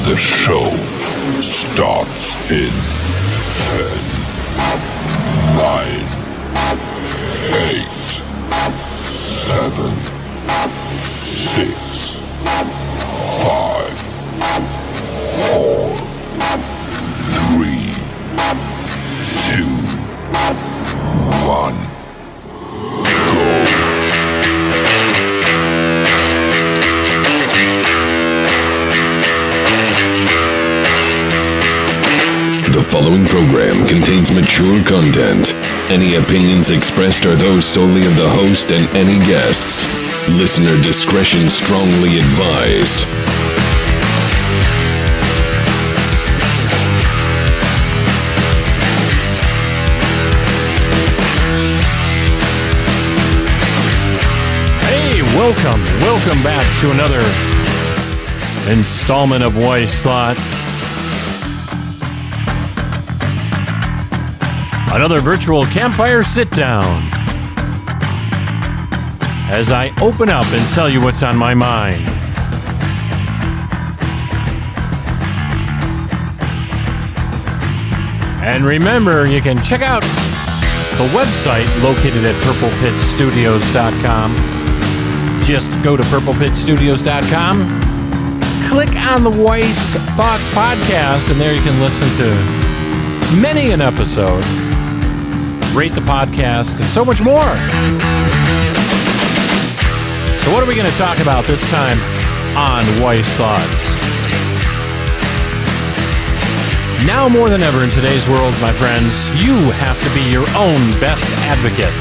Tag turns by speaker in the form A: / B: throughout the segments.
A: The show starts in 10, 9, 8, 7, 6, 5, 4, 3, 2, 1, go. The following program contains mature content. Any opinions expressed are those solely of the host and any guests. Listener discretion strongly advised.
B: Hey, welcome back to another installment of Wise Thoughts. Another virtual campfire sit-down as I open up and tell you what's on my mind. And remember, you can check out the website located at purplepitstudios.com. Just go to purplepitstudios.com, click on the Wise Thoughts podcast, and there you can listen to many an episode, rate the podcast, and so much more. So what are we going to talk about this time on Wise Thoughts? Now more than ever in today's world, my friends, you have to be your own best advocate.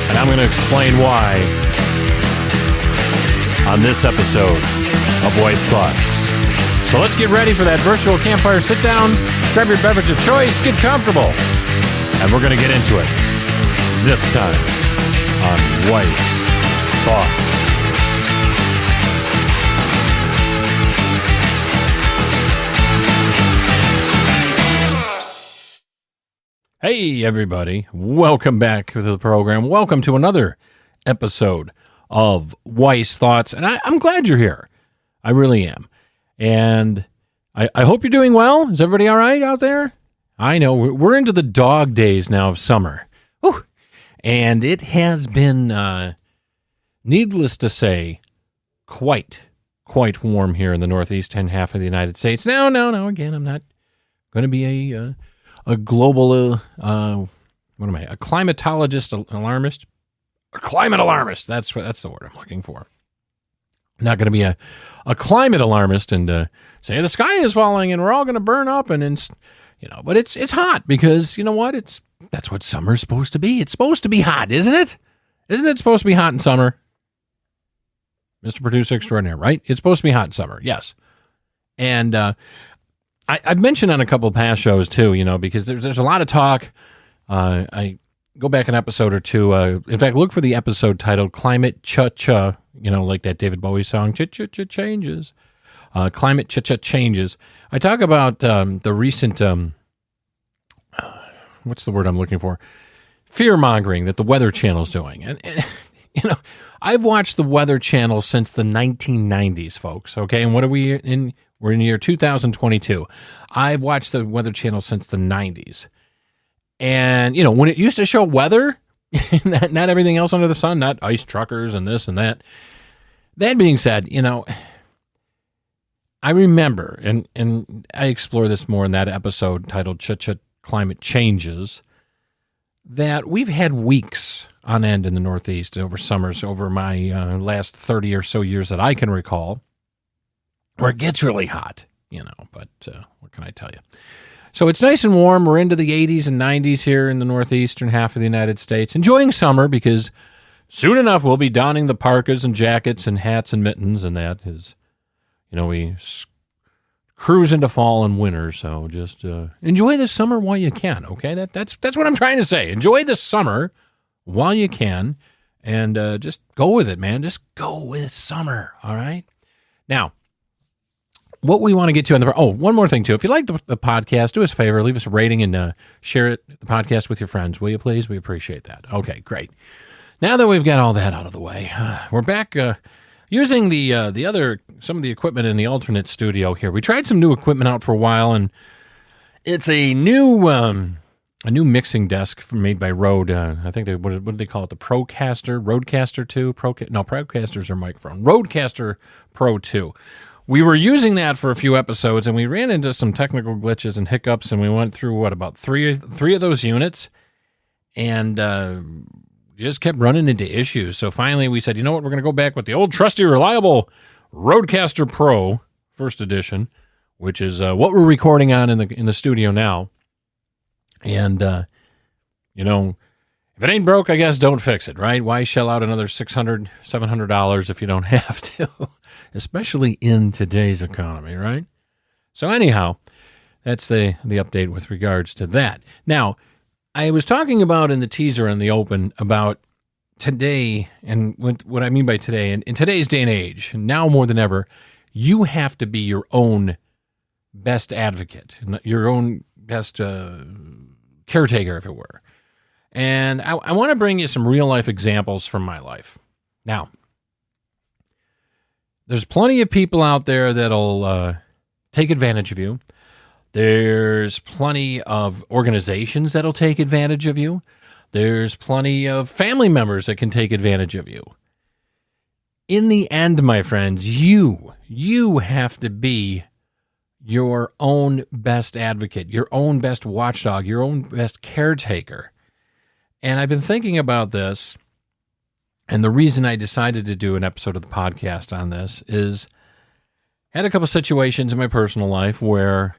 B: And I'm going to explain why on this episode of Wise Thoughts. So let's get ready for that virtual campfire sit-down. Grab your beverage of choice, get comfortable. And we're going to get into it this time on Wise Thoughts. Hey, everybody. Welcome back to the program. Welcome to another episode of Wise Thoughts. And I'm glad you're here. I really am. And I hope you're doing well. Is everybody all right out there? I know we're into the dog days now of summer. Whew. And it has been, needless to say, quite warm here in the northeastern half of the United States. Now, again, I'm not going to be a global, what am I, a climatologist alarmist? A climate alarmist. That's the word I'm looking for. I'm not going to be a climate alarmist and say the sky is falling and we're all going to burn up and but it's hot because you know what? That's what summer's supposed to be. It's supposed to be hot, isn't it? Isn't it supposed to be hot in summer? Mr. Producer Extraordinaire, right? It's supposed to be hot in summer, yes. And I've mentioned on a couple of past shows too, because there's a lot of talk. I go back an episode or two. In fact, look for the episode titled "Climate Cha-Cha," like that David Bowie song, "Cha-Cha-Cha Changes." Climate Cha-Cha Changes. I talk about the recent, what's the word I'm looking for? Fear-mongering that the Weather Channel's doing. And I've watched the Weather Channel since the 1990s, folks, okay? And what are we in? We're in the year 2022. I've watched the Weather Channel since the 90s. And, when it used to show weather, not everything else under the sun, not ice truckers and this and that. That being said, I remember, and I explore this more in that episode titled Cha-Cha Climate Changes, that we've had weeks on end in the Northeast over summers, over my last 30 or so years that I can recall, where it gets really hot, but what can I tell you? So it's nice and warm. We're into the 80s and 90s here in the northeastern half of the United States, enjoying summer because soon enough we'll be donning the parkas and jackets and hats and mittens, and that is, we cruise into fall and winter. So just enjoy the summer while you can. Okay, that's what I'm trying to say. Enjoy the summer while you can, and just go with it, man. Just go with summer. All right. Now, what we want to get to one more thing too. If you like the podcast, do us a favor, leave us a rating and share the podcast with your friends, will you please? We appreciate that. Okay, great. Now that we've got all that out of the way, we're back using the other some of the equipment in the alternate studio here. We tried some new equipment out for a while, and it's a new mixing desk made by Rode. I think what did they call it? The Rodecaster 2? Procasters are microphone. Rodecaster Pro 2. We were using that for a few episodes, and we ran into some technical glitches and hiccups, and we went through, about three of those units, and just kept running into issues. So finally we said, you know what, we're going to go back with the old trusty, reliable Rodecaster Pro first edition, which is what we're recording on in the studio now. And, if it ain't broke, I guess don't fix it, right? Why shell out another $600, $700 if you don't have to, especially in today's economy, right? So anyhow, that's the update with regards to that. Now, I was talking about in the teaser in the open about today, and what I mean by today, in today's day and age, now more than ever, you have to be your own best advocate, your own best caretaker, if it were. And I want to bring you some real-life examples from my life. Now, there's plenty of people out there that'll take advantage of you. There's plenty of organizations that'll take advantage of you. There's plenty of family members that can take advantage of you. In the end, my friends, you have to be your own best advocate, your own best watchdog, your own best caretaker. And I've been thinking about this, and the reason I decided to do an episode of the podcast on this is I had a couple situations in my personal life where,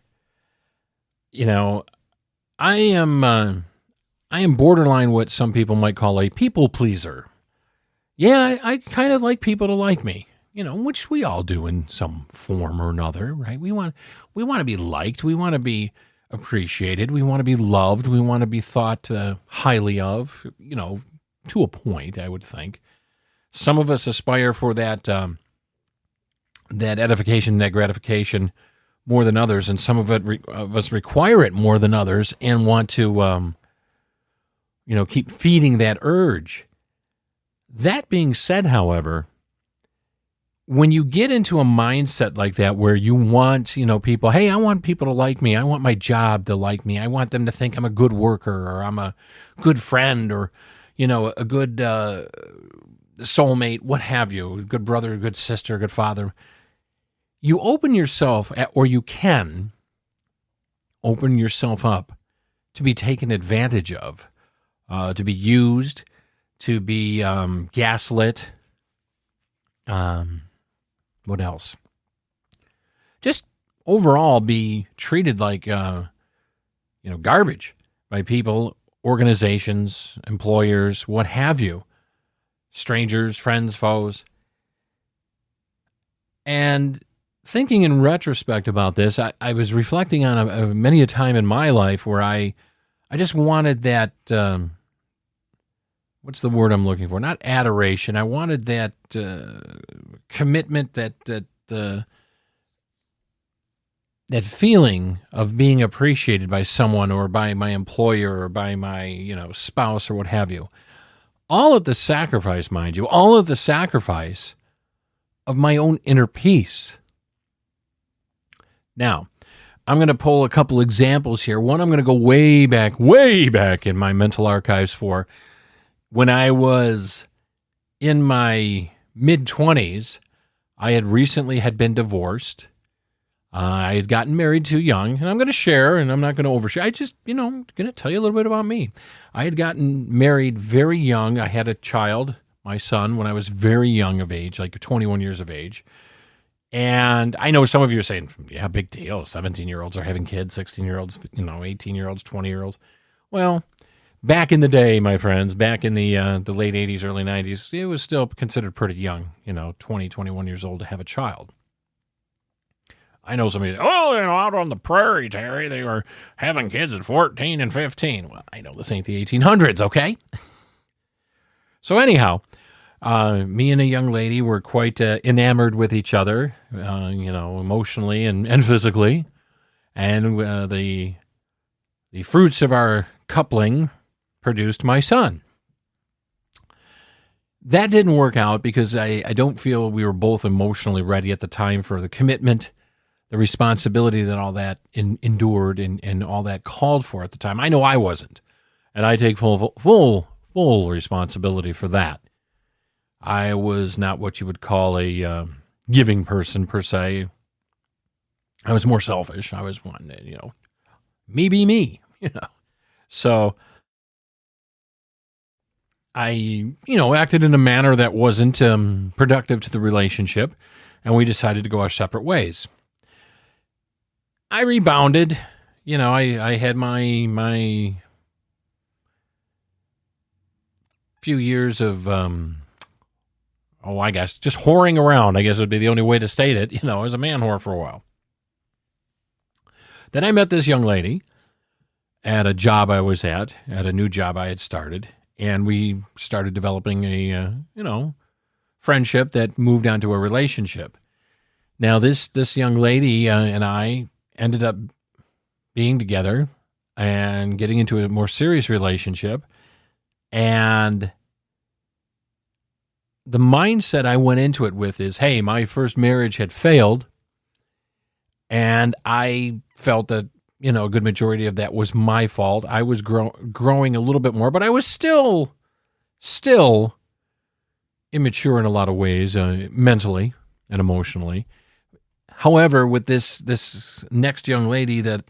B: I am borderline what some people might call a people pleaser. Yeah, I kind of like people to like me, which we all do in some form or another, right? We want to be liked. We want to be appreciated. We want to be loved. We want to be thought highly of, to a point, I would think. Some of us aspire for that edification, that gratification more than others, and some of us require it more than others and want to, keep feeding that urge. That being said, however, when you get into a mindset like that where you want, people, hey, I want people to like me. I want my job to like me. I want them to think I'm a good worker or I'm a good friend or, a good soulmate, what have you, a good brother, a good sister, a good father. You open yourself, or you can open yourself up to be taken advantage of, to be used, to be gaslit. What else? Just overall be treated like, garbage by people, organizations, employers, what have you, strangers, friends, foes. And thinking in retrospect about this, I was reflecting on many a time in my life where I just wanted that, what's the word I'm looking for? Not adoration. I wanted that commitment, that feeling of being appreciated by someone or by my employer or by my, spouse or what have you. All at the sacrifice, mind you, all of the sacrifice of my own inner peace. Now, I'm going to pull a couple examples here. One I'm going to go way back in my mental archives for. When I was in my mid-20s, I had recently been divorced. I had gotten married too young, and I'm going to share, and I'm not going to overshare. I just, going to tell you a little bit about me. I had gotten married very young. I had a child, my son, when I was very young of age, like 21 years of age. And I know some of you are saying, yeah, big deal. 17-year-olds are having kids, 16-year-olds, 18-year-olds, 20-year-olds. Well, back in the day, my friends, back in the late 80s, early 90s, it was still considered pretty young, 20, 21 years old to have a child. I know somebody, out on the prairie, Terry, they were having kids at 14 and 15. Well, I know this ain't the 1800s, okay? So anyhow, me and a young lady were quite enamored with each other, emotionally and physically. And the fruits of our coupling produced my son. that didn't work out because I don't feel we were both emotionally ready at the time for the commitment, the responsibility that all that endured and all that called for at the time. I know I wasn't, and I take full responsibility for that. I was not what you would call a giving person per se. I was more selfish. I was one, me be me, So I, acted in a manner that wasn't productive to the relationship, and we decided to go our separate ways. I rebounded. I had my few years of, I guess, just whoring around, I guess would be the only way to state it. I was a man whore for a while. Then I met this young lady at a job I was at a new job I had started, and we started developing a, friendship that moved on to a relationship. Now, this young lady and I ended up being together and getting into a more serious relationship, and the mindset I went into it with is, hey, my first marriage had failed, and I felt that, a good majority of that was my fault. I was growing a little bit more, but I was still immature in a lot of ways, mentally and emotionally. However, with this next young lady that,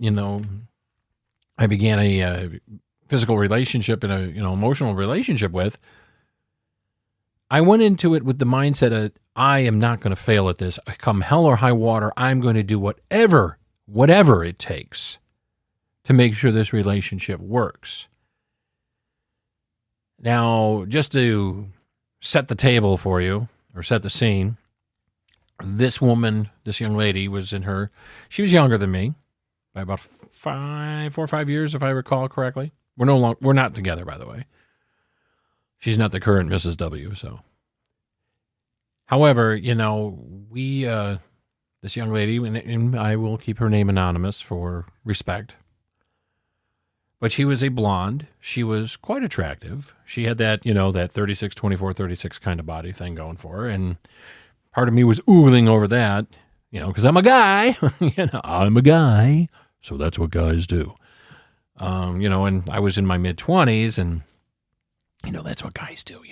B: I began a physical relationship and a, emotional relationship with, I went into it with the mindset of, I am not going to fail at this. Come hell or high water, I'm going to do whatever it takes to make sure this relationship works. Now, just to set the table for you, or set the scene, this woman, this young lady, she was younger than me by about 4 or 5 years, if I recall correctly. We're not together, by the way. She's not the current Mrs. W, so. However, this young lady, and I will keep her name anonymous for respect, but she was a blonde. She was quite attractive. She had that, that 36, 24, 36 kind of body thing going for her, and part of me was oogling over that, because I'm a guy. I'm a guy, so that's what guys do. And I was in my mid-20s, and, that's what guys do,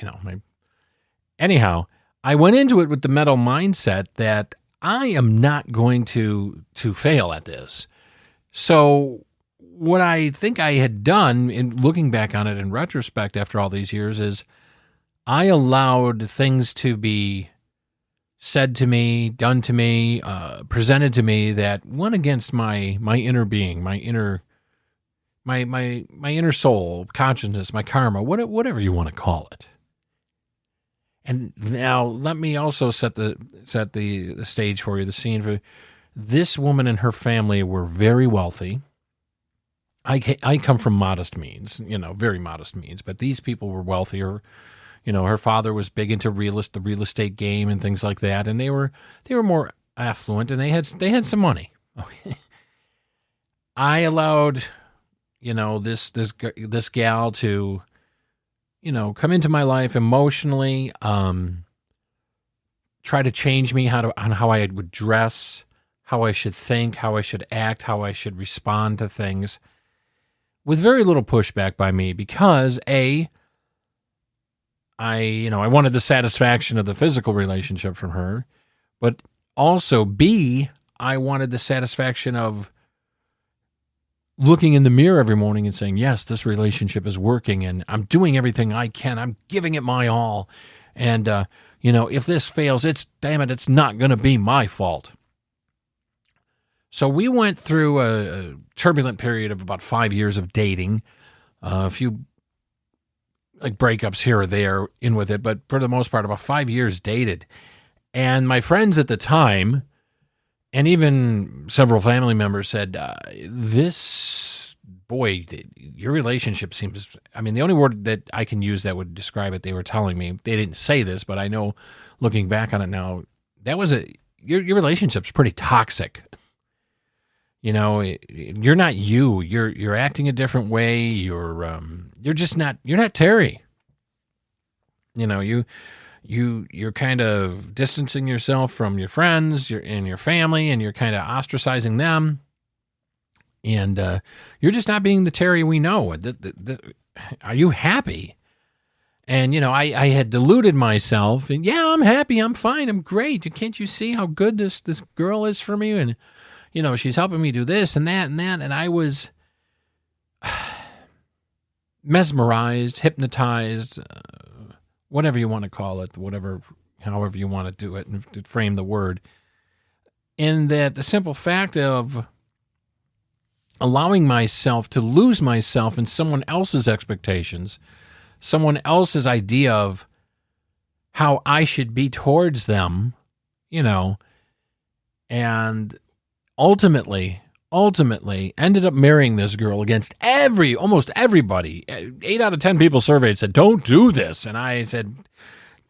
B: Anyhow, I went into it with the mental mindset that I am not going to fail at this. So what I think I had done, in looking back on it in retrospect after all these years, is I allowed things to be said to me, done to me, presented to me that went against my inner being, my inner soul, consciousness, my karma, whatever you want to call it. And now let me also set the stage for you, the scene for this woman and her family were very wealthy. I come from modest means, very modest means, but these people were wealthier. Her father was big into the real estate game and things like that, and they were more affluent, and they had some money. Okay. I allowed, this gal to, come into my life emotionally, try to change me on how I would dress, how I should think, how I should act, how I should respond to things, with very little pushback by me, because I wanted the satisfaction of the physical relationship from her, but also B, I wanted the satisfaction of looking in the mirror every morning and saying, yes, this relationship is working and I'm doing everything I can. I'm giving it my all. And, if this fails, it's not going to be my fault. So we went through a turbulent period of about 5 years of dating, a few like breakups here or there in with it, but for the most part, about 5 years dated. And my friends at the time, and even several family members said, your relationship seems, the only word that I can use that would describe it, they were telling me, they didn't say this, but I know looking back on it now, that was your relationship's pretty toxic. You're not you. You're acting a different way. You're not Terry. You're kind of distancing yourself from your friends, and your family, and you're kind of ostracizing them. And you're just not being the Terry we know. Are you happy? And, I had deluded myself. And, yeah, I'm happy. I'm fine. I'm great. Can't you see how good this girl is for me? And, she's helping me do this and that and that. And I was mesmerized, hypnotized, whatever you want to call it, however you want to do it and to frame the word. In that the simple fact of allowing myself to lose myself in someone else's expectations, someone else's idea of how I should be towards them, and ultimately ended up marrying this girl against almost everybody. 8 out of 10 people surveyed said, don't do this. And I said,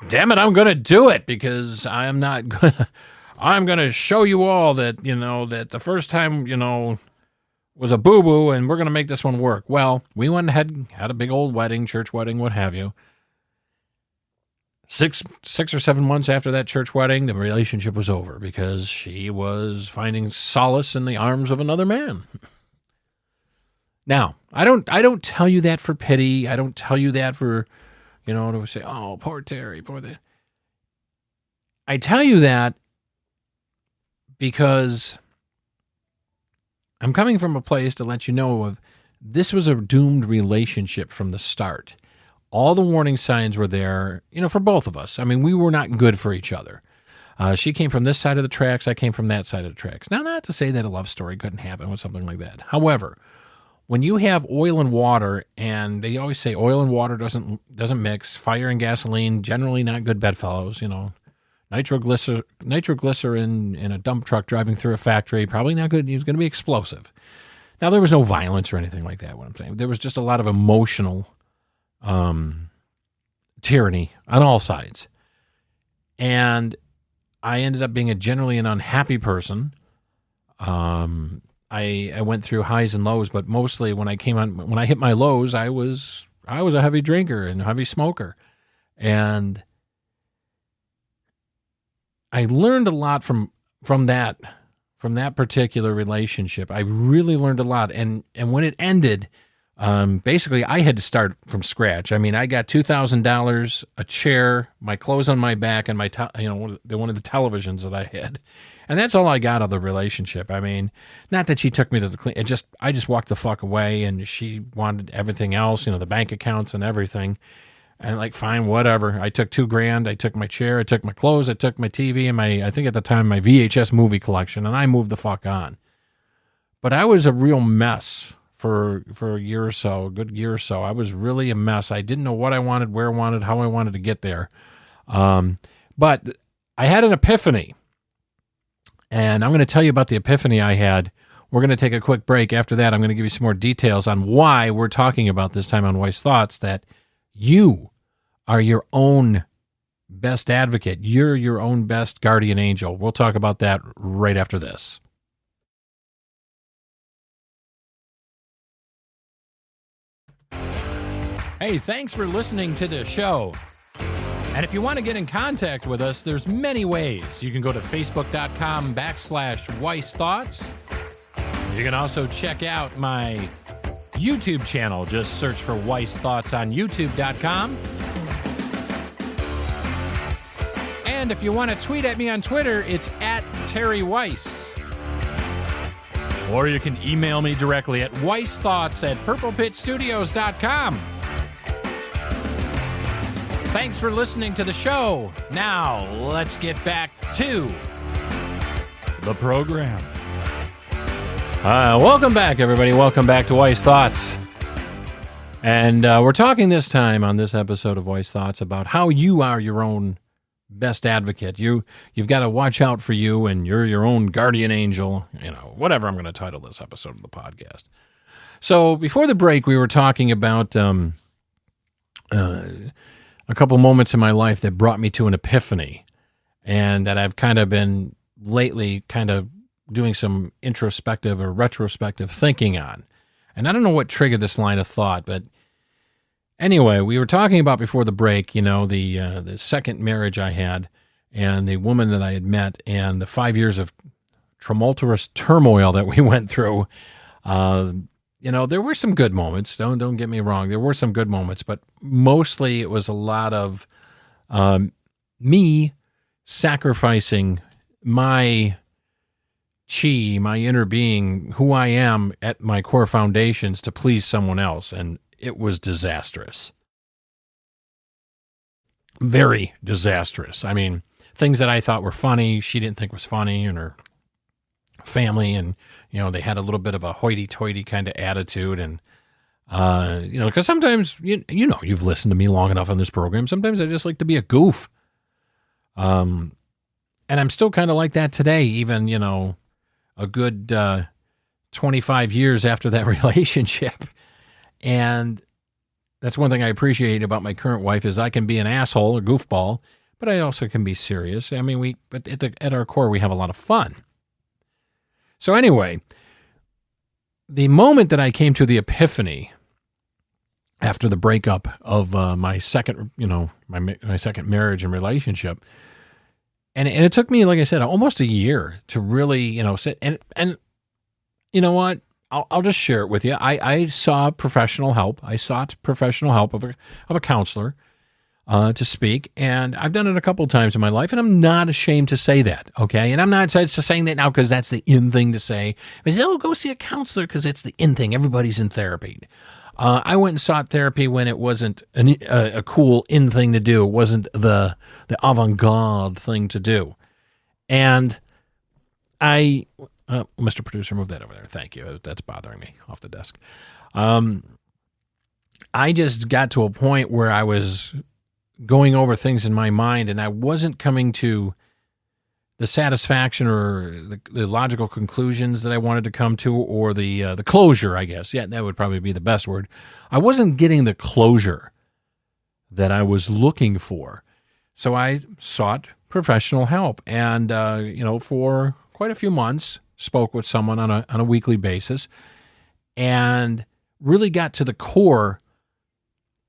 B: damn it, I'm going to do it, because I'm going to show you all that, that the first time, was a boo-boo, and we're going to make this one work. Well, we went ahead, had a big old wedding, church wedding, what have you. 6 or 7 months after that church wedding, the relationship was over because she was finding solace in the arms of another man. Now, I don't tell you that for pity. I don't tell you that for, to say, oh, poor Terry, poor that. I tell you that because I'm coming from a place to let you know of this was a doomed relationship from the start. All the warning signs were there, for both of us. I mean, we were not good for each other. She came from this side of the tracks. I came from that side of the tracks. Now, not to say that a love story couldn't happen with something like that. However, when you have oil and water, and they always say oil and water doesn't mix, fire and gasoline, generally not good bedfellows, nitroglycerin in a dump truck driving through a factory, probably not good. It was going to be explosive. Now, there was no violence or anything like that, what I'm saying. There was just a lot of emotional tyranny on all sides. And I ended up being generally an unhappy person. I went through highs and lows, but mostly when I hit my lows, I was a heavy drinker and a heavy smoker. And I learned a lot from that particular relationship. I really learned a lot. And when it ended, basically I had to start from scratch. I mean, I got $2,000, a chair, my clothes on my back, and one of the televisions that I had. And that's all I got of the relationship. I mean, not that she took me to the clean. I just walked the fuck away, and she wanted everything else, the bank accounts and everything. And like, fine, whatever. I took $2,000. I took my chair. I took my clothes. I took my TV and I think at the time, my VHS movie collection, and I moved the fuck on. But I was a real mess for a year or so, a good year or so. I was really a mess. I didn't know what I wanted, where I wanted, how I wanted to get there. But I had an epiphany. And I'm going to tell you about the epiphany I had. We're going to take a quick break. After that, I'm going to give you some more details on why we're talking about this time on Wise Thoughts, that you are your own best advocate. You're your own best guardian angel. We'll talk about that right after this. Hey, thanks for listening to the show. And if you want to get in contact with us, there's many ways. You can go to facebook.com/Weiss Thoughts. You can also check out my YouTube channel. Just search for Weiss Thoughts on youtube.com. And if you want to tweet at me on Twitter, it's @TerryWeiss. Or you can email me directly at weissthoughts@purplepitstudios.com. Thanks for listening to the show. Now, let's get back to the program. Welcome back, everybody. Welcome back to Weiss Thoughts. And we're talking this time on this episode of Weiss Thoughts about how you are your own best advocate. You've got to watch out for you, and you're your own guardian angel, whatever I'm going to title this episode of the podcast. So before the break, we were talking about a couple moments in my life that brought me to an epiphany, and that I've kind of been lately kind of doing some introspective or retrospective thinking on. And I don't know what triggered this line of thought, but Anyway, we were talking about before the break, the second marriage I had and the woman that I had met and the 5 years of tumultuous turmoil that we went through. There were some good moments. Don't get me wrong. There were some good moments, but mostly it was a lot of me sacrificing my chi, my inner being, who I am at my core foundations to please someone else. And it was disastrous. Very disastrous. I mean, things that I thought were funny, she didn't think was funny, and her family, and, they had a little bit of a hoity-toity kind of attitude. And, because sometimes, you've listened to me long enough on this program. Sometimes I just like to be a goof. And I'm still kind of like that today, even, a good 25 years after that relationship. And that's one thing I appreciate about my current wife is I can be an asshole, a goofball, but I also can be serious. I mean, but at our core, we have a lot of fun. So anyway, the moment that I came to the epiphany after the breakup of my second, my second marriage and relationship, and it took me, like I said, almost a year to really, sit and you know what? I'll just share it with you. I sought professional help. I sought professional help of a counselor to speak, and I've done it a couple of times in my life, and I'm not ashamed to say that, okay? And I'm not just saying that now because that's the in thing to say. I say, go see a counselor because it's the in thing. Everybody's in therapy. I went and sought therapy when it wasn't a cool in thing to do. It wasn't the avant-garde thing to do. And Mr. Producer, move that over there. Thank you. That's bothering me off the desk. I just got to a point where I was going over things in my mind, and I wasn't coming to the satisfaction or the logical conclusions that I wanted to come to, or the closure, I guess. Yeah, that would probably be the best word. I wasn't getting the closure that I was looking for. So I sought professional help, and for quite a few months, spoke with someone on a weekly basis, and really got to the core.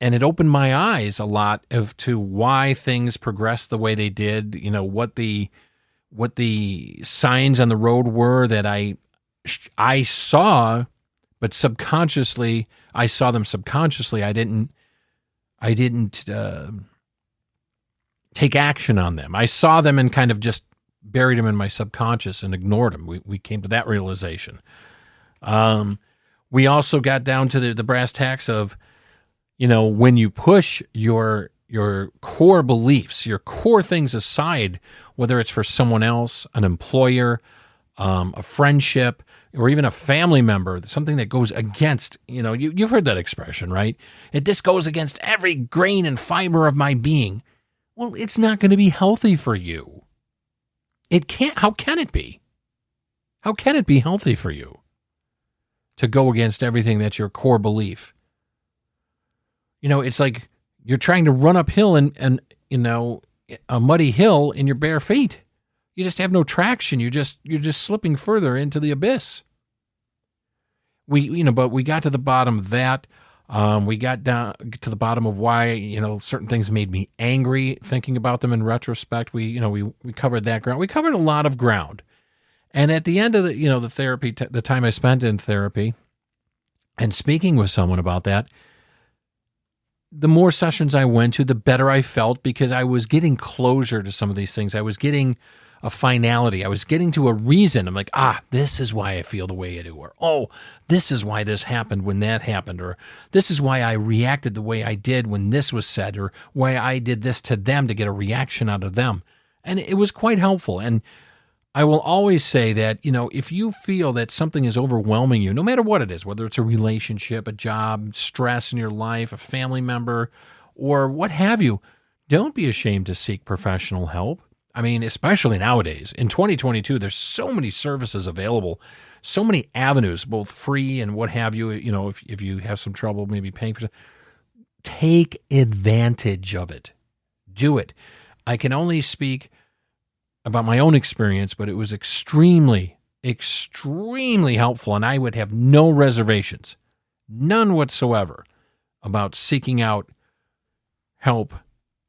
B: And it opened my eyes a lot to why things progressed the way they did. What the signs on the road were that I saw, but subconsciously I saw them subconsciously. I didn't take action on them. I saw them and kind of just buried them in my subconscious and ignored them. We came to that realization. We also got down to the brass tacks of, when you push your core beliefs, your core things aside, whether it's for someone else, an employer, a friendship, or even a family member, something that goes against, you've heard that expression, right? This goes against every grain and fiber of my being. Well, it's not going to be healthy for you. It can't. How can it be? How can it be healthy for you to go against everything that's your core belief? It's like you're trying to run uphill and a muddy hill in your bare feet. You just have no traction. You're just slipping further into the abyss. But we got to the bottom of that. We got down to the bottom of why, certain things made me angry thinking about them in retrospect. We covered that ground. We covered a lot of ground. And at the end of the therapy, the time I spent in therapy and speaking with someone about that, the more sessions I went to, the better I felt because I was getting closure to some of these things. I was getting a finality. I was getting to a reason. I'm like, this is why I feel the way I do. Or, this is why this happened when that happened. Or this is why I reacted the way I did when this was said. Or why I did this to them to get a reaction out of them. And it was quite helpful. And I will always say that, if you feel that something is overwhelming you, no matter what it is, whether it's a relationship, a job, stress in your life, a family member, or what have you, don't be ashamed to seek professional help. I mean, especially nowadays. In 2022, there's so many services available, so many avenues, both free and what have you. If you have some trouble maybe paying for it, take advantage of it. Do it. I can only speak about my own experience, but it was extremely, extremely helpful, and I would have no reservations, none whatsoever, about seeking out help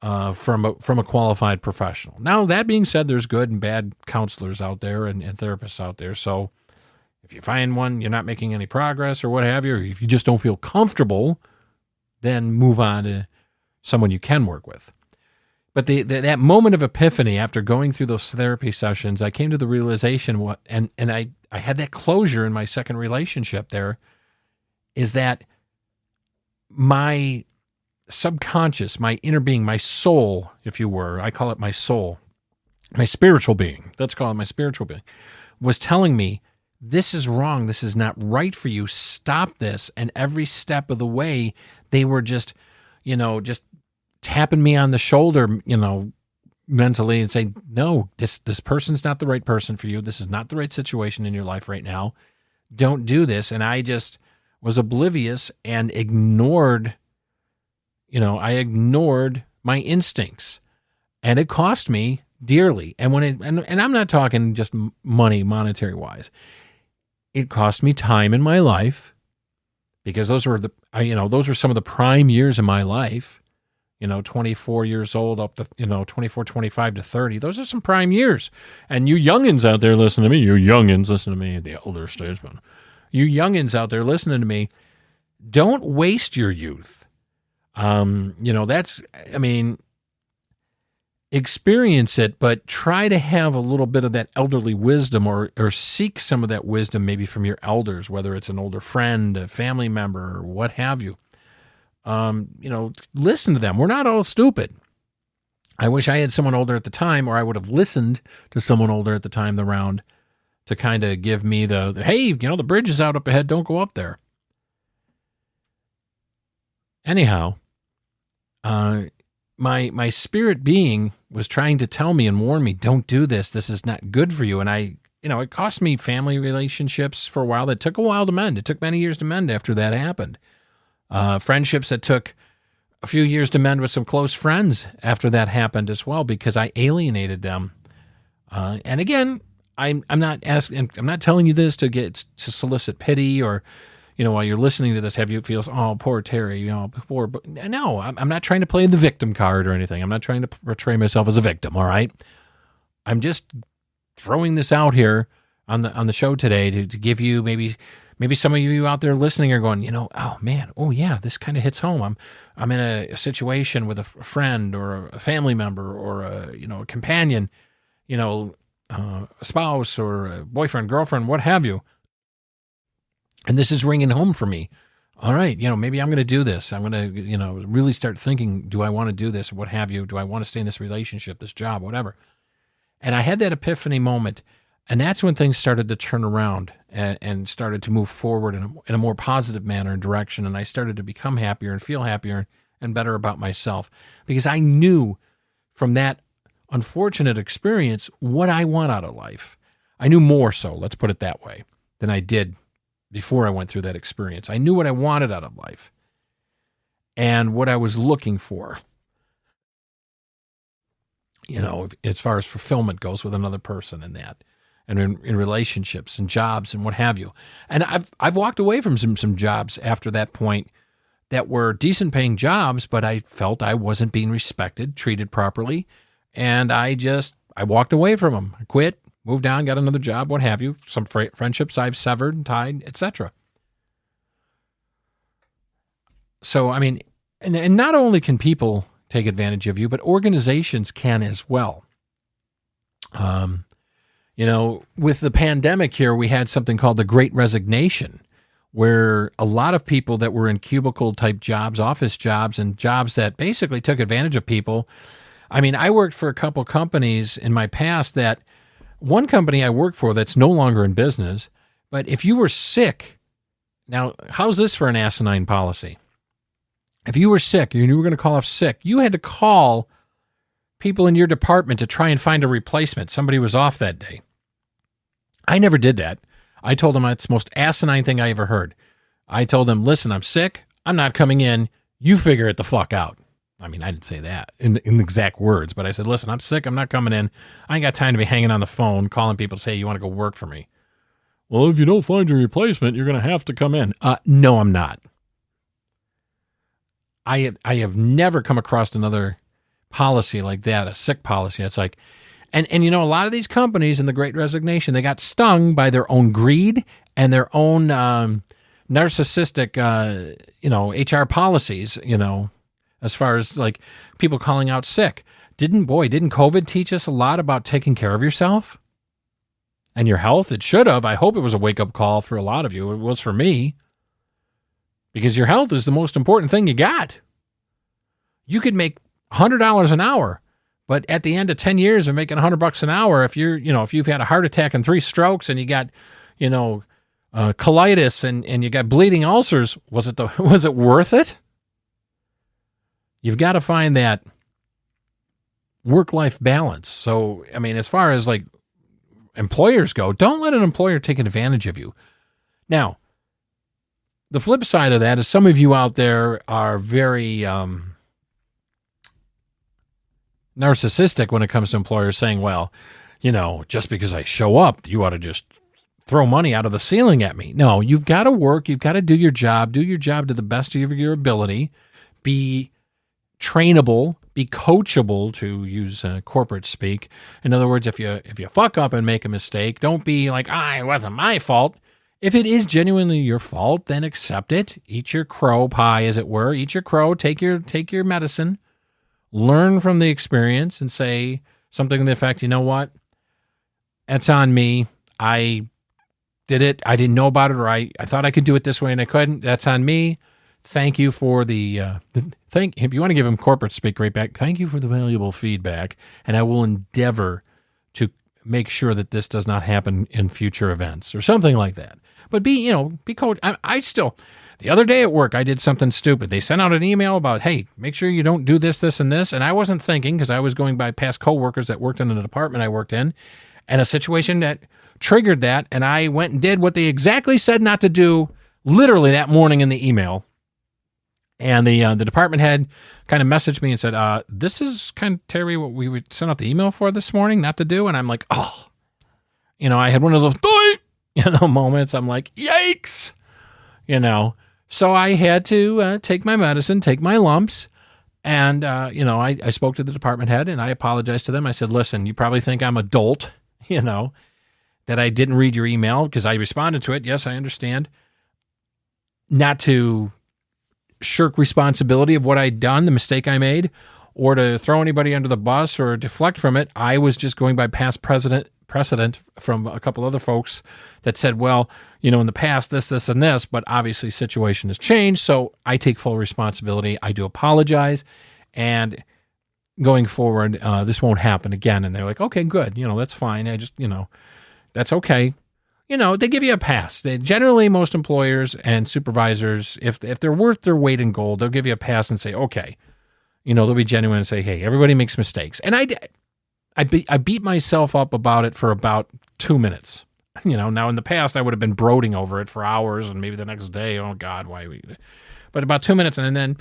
B: from a qualified professional. Now, that being said, there's good and bad counselors out there and therapists out there. So if you find one, you're not making any progress or what have you, or if you just don't feel comfortable, then move on to someone you can work with. But that moment of epiphany after going through those therapy sessions, I came to the realization, and I had that closure in my second relationship there, is that my subconscious, my inner being, my soul, if you were, I call it my soul, my spiritual being, let's call it my spiritual being, was telling me, this is wrong, this is not right for you, stop this. And every step of the way, they were just tapping me on the shoulder, mentally and saying, no, this person's not the right person for you. This is not the right situation in your life right now. Don't do this. And I just was oblivious and ignored my instincts, and it cost me dearly. And and I'm not talking just money, monetary wise. It cost me time in my life, because those were some of the prime years of my life. 24 years old up to 24, 25 to 30. Those are some prime years. And you youngins out there listening to me, the elder statesman. You youngins out there listening to me, don't waste your youth. Experience it, but try to have a little bit of that elderly wisdom, or seek some of that wisdom maybe from your elders, whether it's an older friend, a family member, or what have you. Listen to them. We're not all stupid. I wish I had someone older at the time, or I would have listened to someone older at the time around to kind of give me hey, the bridge is out up ahead, don't go up there. Anyhow, my spirit being was trying to tell me and warn me, don't do this. This is not good for you. And it cost me family relationships for a while. That took a while to mend. It took many years to mend after that happened. Friendships that took a few years to mend with some close friends after that happened as well, because I alienated them. And again, I'm not telling you this to solicit pity, or, while you're listening to this, have you feel, oh, poor Terry, poor. No, I'm not trying to play the victim card or anything. I'm not trying to portray myself as a victim. All right. I'm just throwing this out here on the show today to give you maybe some of you out there listening are going, oh man, oh yeah, this kind of hits home. I'm in a situation with a friend or a family member or a companion, a spouse or a boyfriend, girlfriend, what have you. And this is ringing home for me. All right, maybe I'm going to do this. I'm going to, really start thinking, do I want to do this? What have you? Do I want to stay in this relationship, this job, whatever? And I had that epiphany moment. And that's when things started to turn around and started to move forward in a more positive manner and direction. And I started to become happier and feel happier and better about myself, because I knew from that unfortunate experience what I want out of life. I knew more so, let's put it that way, than I did before I went through that experience. I knew what I wanted out of life and what I was looking for, as far as fulfillment goes with another person and that. And in relationships and jobs and what have you. And I've walked away from some jobs after that point that were decent paying jobs, but I felt I wasn't being respected, treated properly. And I walked away from them. I quit, moved on, got another job, what have you. Some friendships I've severed and tied, etc. So, and not only can people take advantage of you, but organizations can as well. With the pandemic here, we had something called the Great Resignation, where a lot of people that were in cubicle-type jobs, office jobs, and jobs that basically took advantage of people. I worked for a couple companies in my past that one company I worked for that's no longer in business, but if you were sick, now, how's this for an asinine policy? If you were sick and you were going to call off sick, you had to call people in your department to try and find a replacement. Somebody was off that day. I never did that. I told them that's the most asinine thing I ever heard. I told them, listen, I'm sick. I'm not coming in. You figure it the fuck out. I didn't say that in exact words, but I said, listen, I'm sick. I'm not coming in. I ain't got time to be hanging on the phone calling people to say, you want to go work for me? Well, if you don't find your replacement, you're going to have to come in. No, I'm not. I have never come across another policy like that, a sick policy. It's like, and a lot of these companies in the Great Resignation, they got stung by their own greed and their own narcissistic, HR policies, as far as like people calling out sick. Didn't COVID teach us a lot about taking care of yourself and your health? It should have. I hope it was a wake-up call for a lot of you. It was for me. Because your health is the most important thing you got. You could make $100 an hour, but at the end of 10 years of making $100 an hour, if you've had a heart attack and 3 strokes and you got, colitis and you got bleeding ulcers, was it worth it? You've got to find that work-life balance. So, as far as like employers go, don't let an employer take advantage of you. Now, the flip side of that is some of you out there are very narcissistic when it comes to employers saying, well, just because I show up, you ought to just throw money out of the ceiling at me. No, you've got to work. You've got to do your job to the best of your ability. Be trainable, be coachable, to use corporate speak. In other words, if you fuck up and make a mistake, don't be like, it wasn't my fault. If it is genuinely your fault, then accept it. Eat your crow pie, as it were. Eat your crow, take your medicine, learn from the experience, and say something to the effect, you know what? That's on me. I did it. I didn't know about it, or I thought I could do it this way and I couldn't. That's on me. Thank you for if you want to give him corporate speak right back, thank you for the valuable feedback, and I will endeavor to make sure that this does not happen in future events or something like that. But be coach. I still, the other day at work, I did something stupid. They sent out an email about, hey, make sure you don't do this, this, and this. And I wasn't thinking, because I was going by past coworkers that worked in the department I worked in, and a situation that triggered that. And I went and did what they exactly said not to do, literally that morning in the email. And the department head kind of messaged me and said, this is kind of, Terry, what we would send out the email for this morning, not to do. And I'm like, I had one of those moments. I'm like, yikes, So I had to take my medicine, take my lumps. And, I spoke to the department head and I apologized to them. I said, listen, you probably think I'm a dolt, that I didn't read your email because I responded to it. Yes, I understand. Not to shirk responsibility of what I'd done, the mistake I made, or to throw anybody under the bus or deflect from it. I was just going by past precedent from a couple other folks that said, well, in the past, this, and this, but obviously situation has changed. So I take full responsibility. I do apologize. And going forward, this won't happen again. And they're like, okay, good. That's fine. I just, that's okay. They give you a pass. Generally, most employers and supervisors, if they're worth their weight in gold, they'll give you a pass and say, okay, they'll be genuine and say, hey, everybody makes mistakes. And I beat myself up about it for about 2 minutes. Now in the past, I would have been brooding over it for hours and maybe the next day, oh God, but about 2 minutes. And then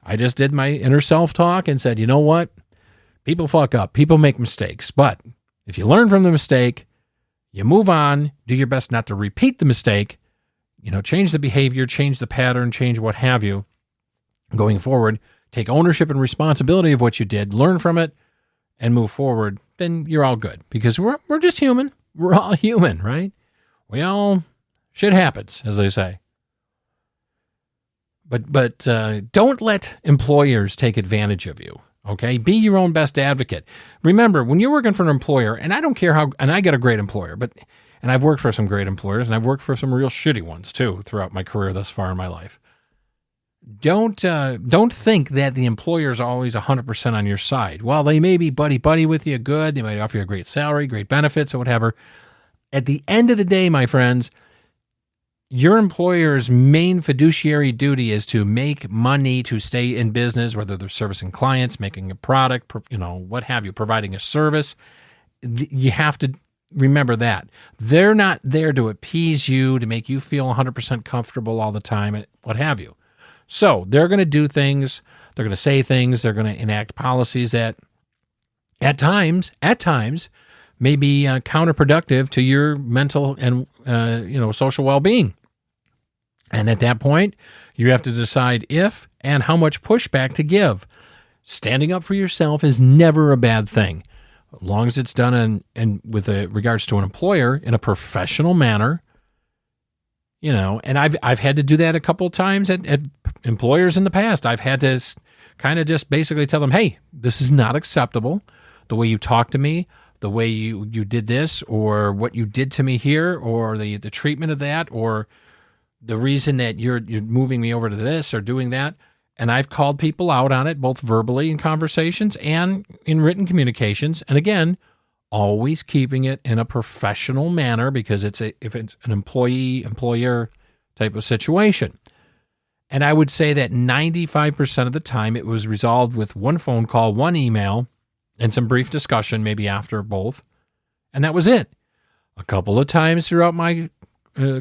B: I just did my inner self-talk and said, you know what? People fuck up. People make mistakes. But if you learn from the mistake, you move on, do your best not to repeat the mistake, change the behavior, change the pattern, change what have you. Going forward, take ownership and responsibility of what you did, learn from it, and move forward. Then you're all good because we're just human. We're all human, right? Shit happens, as they say. But don't let employers take advantage of you. Okay, be your own best advocate. Remember, when you're working for an employer, and I don't care how, and I get a great employer, and I've worked for some great employers, and I've worked for some real shitty ones too throughout my career thus far in my life. Don't think that the employer is always 100% on your side. While they may be buddy with you, good, they might offer you a great salary, great benefits, or whatever. At the end of the day, my friends, your employer's main fiduciary duty is to make money to stay in business, whether they're servicing clients, making a product, what have you, providing a service. You have to remember that. They're not there to appease you, to make you feel 100% comfortable all the time, what have you. So they're going to do things, they're going to say things, they're going to enact policies that at times may be counterproductive to your mental and social well-being. And at that point, you have to decide if and how much pushback to give. Standing up for yourself is never a bad thing, as long as it's done with regards to an employer in a professional manner. And I've had to do that a couple of times at employers in the past. I've had to kind of just basically tell them, hey, this is not acceptable. The way you talk to me, the way you did this, or what you did to me here, or the treatment of that, or the reason that you're moving me over to this or doing that. And I've called people out on it, both verbally in conversations and in written communications. And again, always keeping it in a professional manner, because if it's an employee-employer type of situation. And I would say that 95% of the time it was resolved with one phone call, one email, and some brief discussion, maybe after both. And that was it. A couple of times throughout my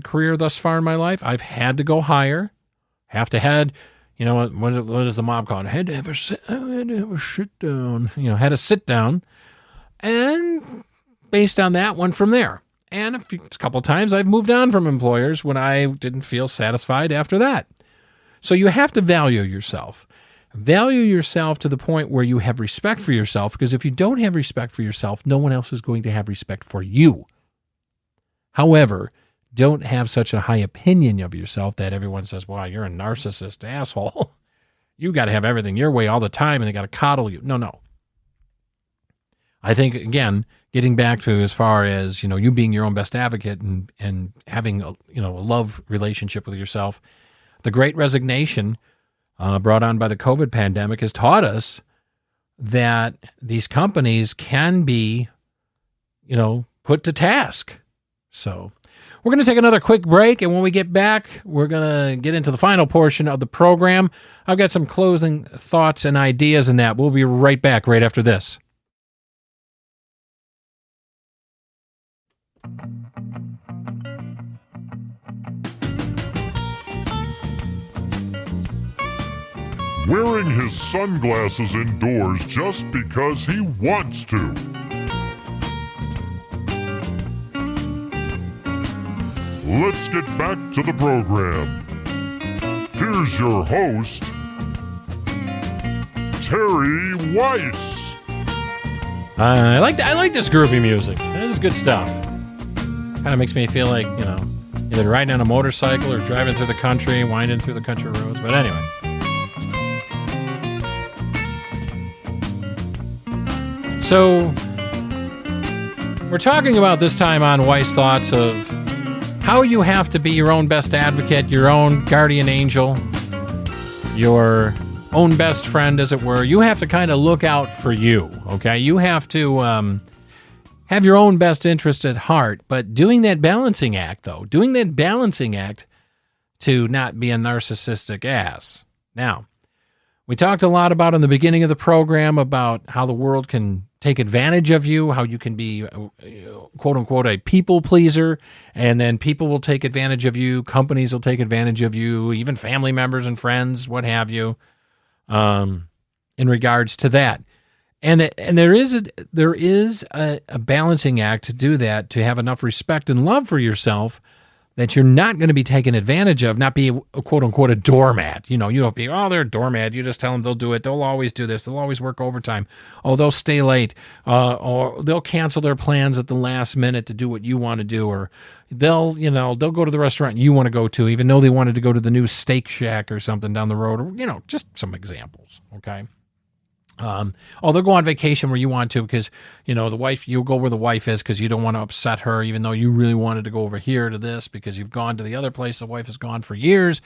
B: career thus far in my life, I've had to go higher, what is the mob called? I had to have a sit down, had to sit down, and based on that, went from there. And a couple of times I've moved on from employers when I didn't feel satisfied after that. So you have to value yourself. Value yourself to the point where you have respect for yourself, because if you don't have respect for yourself, no one else is going to have respect for you. However, don't have such a high opinion of yourself that everyone says, wow, you're a narcissist asshole. You got to have everything your way all the time, and they got to coddle you. No. I think, again, getting back to as far as, you being your own best advocate and having a love relationship with yourself, the Great Resignation brought on by the COVID pandemic has taught us that these companies can be, put to task. So we're going to take another quick break, and when we get back, we're going to get into the final portion of the program. I've got some closing thoughts and ideas in that. We'll be right back right after this.
C: Wearing his sunglasses indoors just because he wants to. Let's get back to the program. Here's your host, Terry Weiss.
B: I like this groovy music. This is good stuff. Kind of makes me feel like, either riding on a motorcycle or driving through the country, winding through the country roads. But anyway. So, we're talking about this time on Weiss Thoughts of how you have to be your own best advocate, your own guardian angel, your own best friend, as it were. You have to kind of look out for you, okay? You have to have your own best interest at heart, but doing that balancing act to not be a narcissistic ass. Now, we talked a lot about in the beginning of the program about how the world can take advantage of you, how you can be, quote unquote, a people pleaser, and then people will take advantage of you, companies will take advantage of you, even family members and friends, what have you, in regards to that. And there is a balancing act to do that, to have enough respect and love for yourself that you're not going to be taken advantage of, not be a quote-unquote a doormat. You don't be, they're a doormat. You just tell them they'll do it. They'll always do this. They'll always work overtime. Oh, they'll stay late. Or they'll cancel their plans at the last minute to do what you want to do. Or they'll go to the restaurant you want to go to, even though they wanted to go to the new Steak Shack or something down the road. Or, just some examples, okay? They'll go on vacation where you want to because, the wife, you'll go where the wife is because you don't want to upset her, even though you really wanted to go over here to this because you've gone to the other place the wife has gone for years.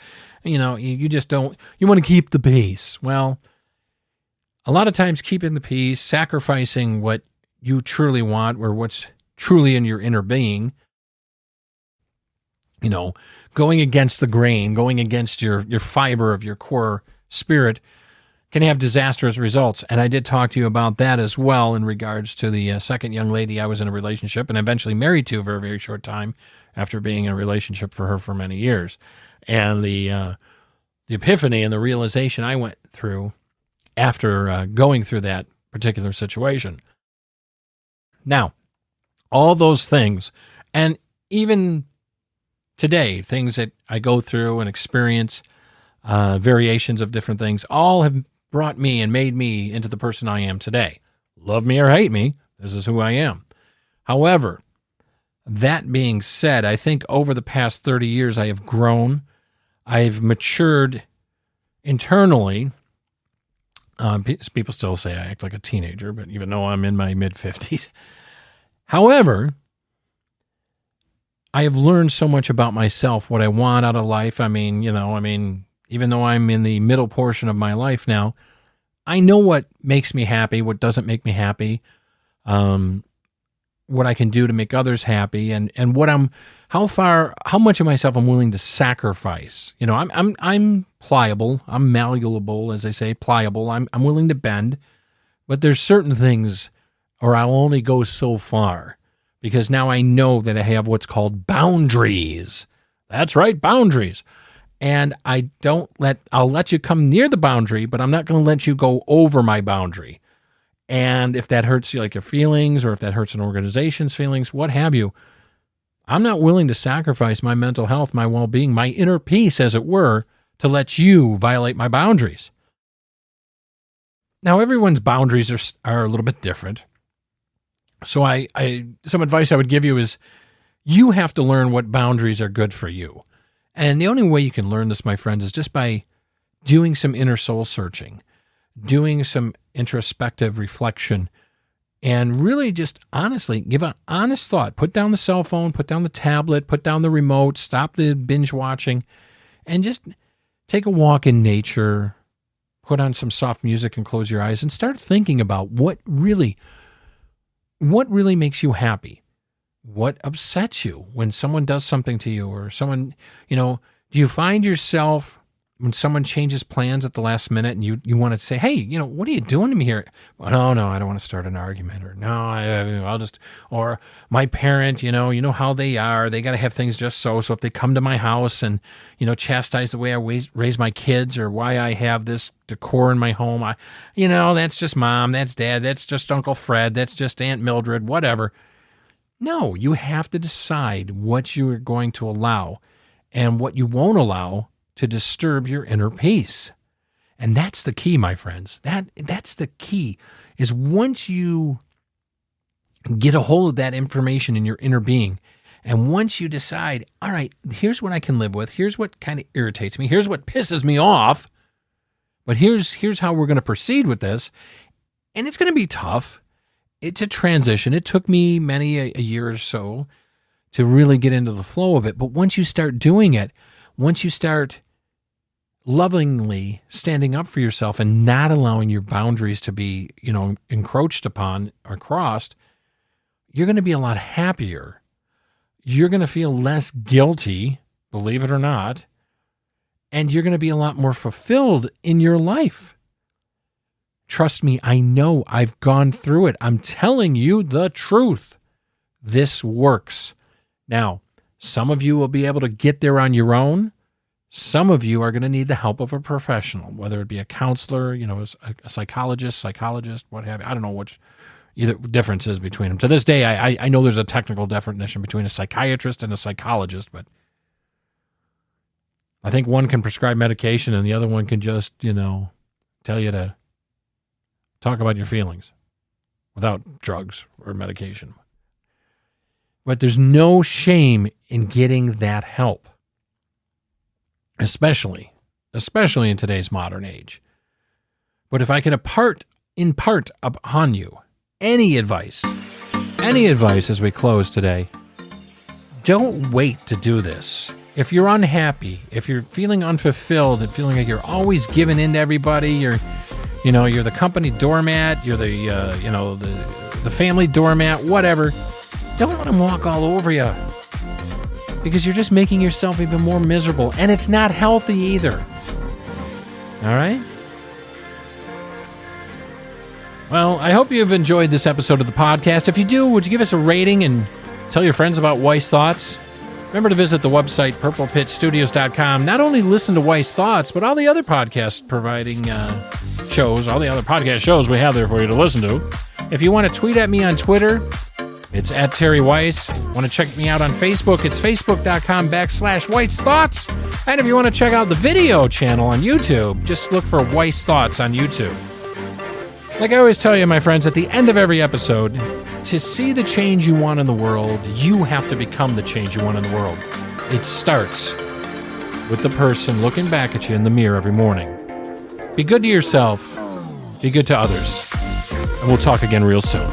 B: You just don't, you want to keep the peace. Well, a lot of times keeping the peace, sacrificing what you truly want or what's truly in your inner being, going against the grain, going against your fiber of your core spirit, can have disastrous results. And I did talk to you about that as well in regards to the second young lady I was in a relationship and eventually married to a very, very short time after being in a relationship for her for many years. And the epiphany and the realization I went through after going through that particular situation. Now, all those things, and even today, things that I go through and experience, variations of different things, all have brought me and made me into the person I am today. Love me or hate me, this is who I am. However, that being said, I think over the past 30 years, I have grown. I've matured internally. People still say I act like a teenager, but even though I'm in my mid-50s. However, I have learned so much about myself, what I want out of life. Even though I'm in the middle portion of my life now, I know what makes me happy, what doesn't make me happy, what I can do to make others happy, and how much of myself I'm willing to sacrifice. I'm pliable, I'm malleable, as they say, pliable. I'm willing to bend, but there's certain things, or I'll only go so far, because now I know that I have what's called boundaries. That's right, boundaries. And I'll let you come near the boundary, but I'm not going to let you go over my boundary. And if that hurts you, like your feelings, or if that hurts an organization's feelings, what have you, I'm not willing to sacrifice my mental health, my well-being, my inner peace, as it were, to let you violate my boundaries. Now, everyone's boundaries are a little bit different. So some advice I would give you is you have to learn what boundaries are good for you. And the only way you can learn this, my friends, is just by doing some inner soul searching, doing some introspective reflection, and really just honestly give an honest thought. Put down the cell phone, put down the tablet, put down the remote, stop the binge watching, and just take a walk in nature, put on some soft music and close your eyes and start thinking about what really makes you happy. What upsets you when someone does something to you, or someone, do you find yourself when someone changes plans at the last minute and you want to say, hey, what are you doing to me here? Well, no, I don't want to start an argument, or no, I'll just, or my parent, you know how they are. They got to have things just so if they come to my house and, chastise the way I raise my kids, or why I have this decor in my home, that's just mom, that's dad, that's just Uncle Fred, that's just Aunt Mildred, whatever. No, you have to decide what you are going to allow and what you won't allow to disturb your inner peace. And that's the key, my friends. That's the key, is once you get a hold of that information in your inner being, and once you decide, all right, here's what I can live with, here's what kind of irritates me, here's what pisses me off, but here's how we're going to proceed with this, and it's going to be tough. It's a transition. It took me many a year or so to really get into the flow of it. But once you start doing it, once you start lovingly standing up for yourself and not allowing your boundaries to be, encroached upon or crossed, you're going to be a lot happier. You're going to feel less guilty, believe it or not, and you're going to be a lot more fulfilled in your life. Trust me, I know. I've gone through it. I'm telling you the truth. This works. Now, some of you will be able to get there on your own. Some of you are going to need the help of a professional, whether it be a counselor, a psychologist, what have you. I don't know which either difference is between them. To this day, I know there's a technical definition between a psychiatrist and a psychologist, but I think one can prescribe medication and the other one can just, tell you to talk about your feelings without drugs or medication. But there's no shame in getting that help, especially in today's modern age. But if I can impart upon you any advice as we close today, don't wait to do this. If you're unhappy, if you're feeling unfulfilled and feeling like you're always giving in to everybody, you're the company doormat, you're the family doormat, whatever. Don't let them walk all over you, because you're just making yourself even more miserable, and it's not healthy either. All right? Well, I hope you've enjoyed this episode of the podcast. If you do, would you give us a rating and tell your friends about Weiss Thoughts? Remember to visit the website, purplepitchstudios.com. Not only listen to Weiss Thoughts, but all the other podcast providing shows, all the other podcast shows we have there for you to listen to. If you want to tweet at me on Twitter, It's at Terry Weiss. Want to check me out on Facebook? It's facebook.com/Weiss Thoughts. And if you want to check out the video channel on YouTube, just look for Weiss Thoughts on YouTube. Like I always tell you, my friends, at the end of every episode, to see the change you want in the world, you have to become the change you want in the world. It starts with the person looking back at you in the mirror every morning. Be good to yourself. Be good to others. And we'll talk again real soon.